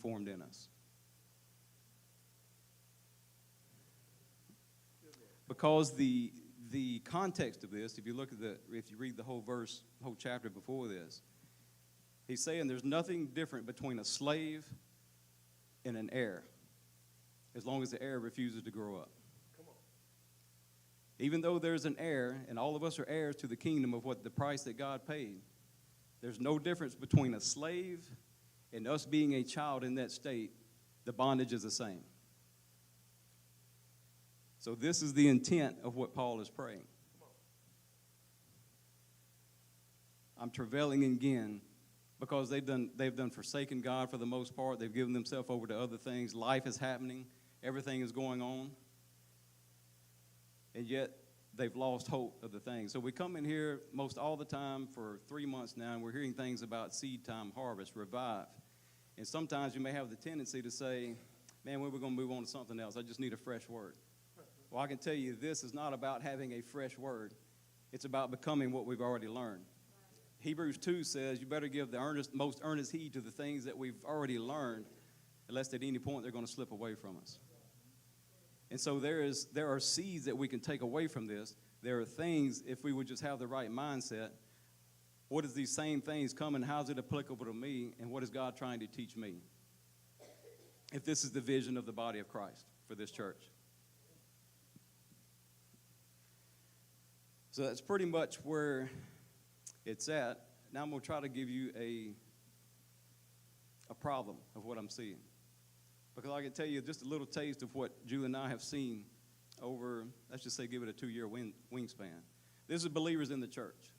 formed in us. Because the context of this, if you read the whole verse, whole chapter before this, he's saying there's nothing different between a slave and an heir, as long as the heir refuses to grow up. Even though there's an heir, and all of us are heirs to the kingdom of what the price that God paid, there's no difference between a slave and us being a child in that state. The bondage is the same. So this is the intent of what Paul is praying. I'm travailing again because they've done forsaken God for the most part. They've given themselves over to other things. Life is happening. Everything is going on. And yet they've lost hope of the things. So we come in here most all the time for 3 months now, and we're hearing things about seed time, harvest, revive. And sometimes you may have the tendency to say, man, when we're going to move on to something else? I just need a fresh word. Well, I can tell you this is not about having a fresh word. It's about becoming what we've already learned. Hebrews 2 says you better give the most earnest heed to the things that we've already learned, unless at any point they're going to slip away from us. And so there are seeds that we can take away from this. There are things, if we would just have the right mindset, what is these same things coming? How is it applicable to me? And what is God trying to teach me? If this is the vision of the body of Christ for this church. So that's pretty much where it's at. Now I'm going to try to give you a problem of what I'm seeing. Because I can tell you just a little taste of what Julie and I have seen over, let's just say, give it a 2-year wingspan. This is believers in the church.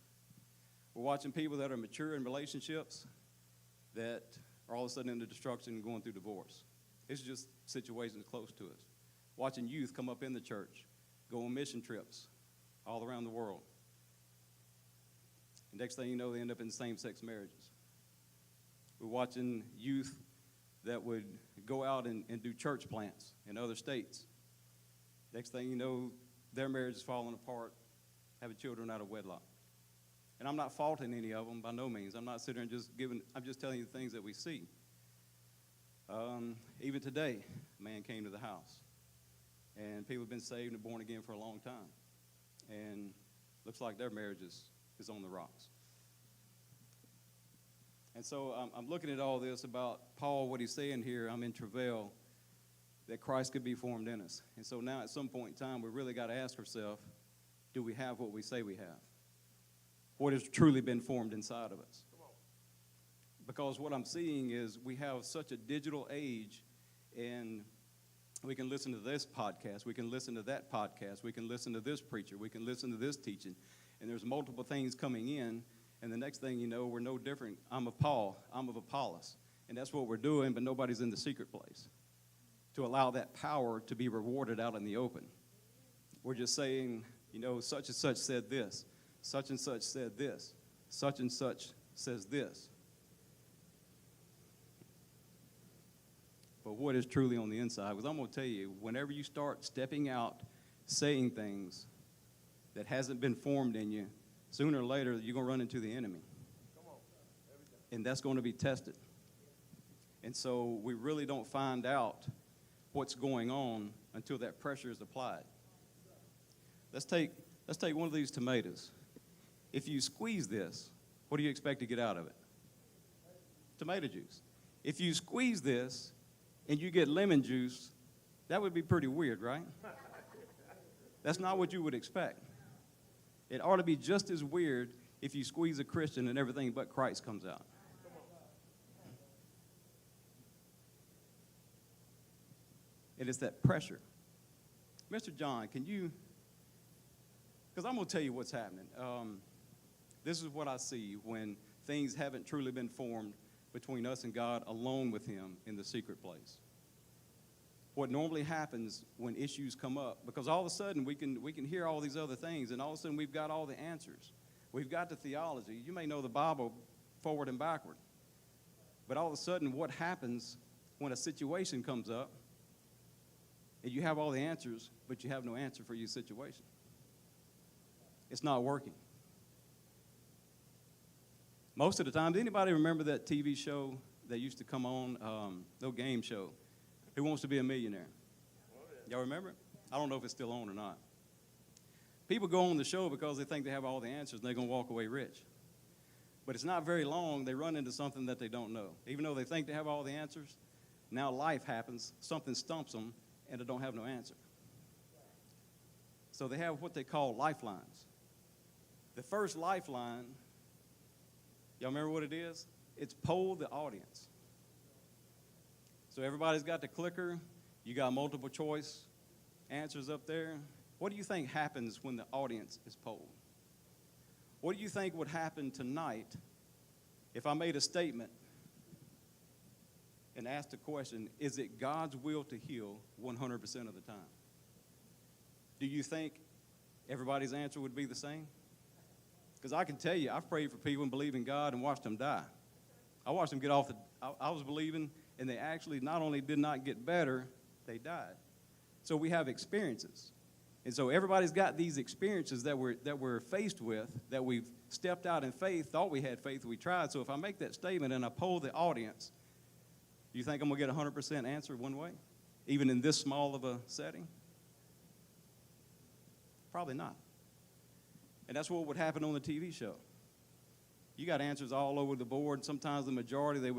We're watching people that are mature in relationships that are all of a sudden into destruction and going through divorce. It's just situations close to us. Watching youth come up in the church, go on mission trips all around the world. And next thing you know, they end up in same-sex marriages. We're watching youth that would go out and do church plants in other states. Next thing you know, their marriage is falling apart, having children out of wedlock. And I'm not faulting any of them by no means. I'm not sitting there and I'm just telling you the things that we see. Even today, a man came to the house, and people have been saved and born again for a long time. And looks like their marriage is on the rocks. And so I'm looking at all this about Paul, what he's saying here. I'm in travail that Christ could be formed in us. And so now at some point in time, we really got to ask ourselves, do we have what we say we have? What has truly been formed inside of us? Because what I'm seeing is we have such a digital age, and we can listen to this podcast, we can listen to that podcast, we can listen to this preacher, we can listen to this teaching, and there's multiple things coming in, and the next thing you know, we're no different. I'm of Paul, I'm of Apollos, and that's what we're doing, but nobody's in the secret place to allow that power to be rewarded out in the open. We're just saying, such and such said this, such and such said this, such and such says this. But what is truly on the inside? Because I'm going to tell you, whenever you start stepping out, saying things that hasn't been formed in you, sooner or later you're going to run into the enemy. And that's going to be tested. And so we really don't find out what's going on until that pressure is applied. Let's take one of these tomatoes. If you squeeze this, what do you expect to get out of it? Tomato juice. If you squeeze this and you get lemon juice, that would be pretty weird, right? That's not what you would expect. It ought to be just as weird if you squeeze a Christian and everything but Christ comes out. And it's that pressure. Mr. John, can you, because I'm going to tell you what's happening. This is what I see when things haven't truly been formed between us and God alone with him in the secret place. What normally happens when issues come up, because all of a sudden we can hear all these other things, and all of a sudden we've got all the answers. We've got the theology. You may know the Bible forward and backward. But all of a sudden what happens when a situation comes up and you have all the answers, but you have no answer for your situation? It's not working. Most of the time, does anybody remember that TV show that used to come on, no game show, Who Wants to Be a Millionaire? Y'all remember it? I don't know if it's still on or not. People go on the show because they think they have all the answers and they're going to walk away rich. But it's not very long, they run into something that they don't know. Even though they think they have all the answers, now life happens, something stumps them, and they don't have no answer. So they have what they call lifelines. The first lifeline, y'all remember what it is? It's poll the audience. So everybody's got the clicker. You got multiple choice answers up there. What do you think happens when the audience is polled? What do you think would happen tonight if I made a statement and asked the question, is it God's will to heal 100% of the time? Do you think everybody's answer would be the same? Because I can tell you, I've prayed for people and believed in God and watched them die. I watched them get off I was believing, and they actually not only did not get better, they died. So we have experiences. And so everybody's got these experiences that we're faced with, that we've stepped out in faith, thought we had faith, we tried. So if I make that statement and I poll the audience, do you think I'm going to get a 100% answer one way, even in this small of a setting? Probably not. And that's what would happen on the TV show. You got answers all over the board. Sometimes the majority, they would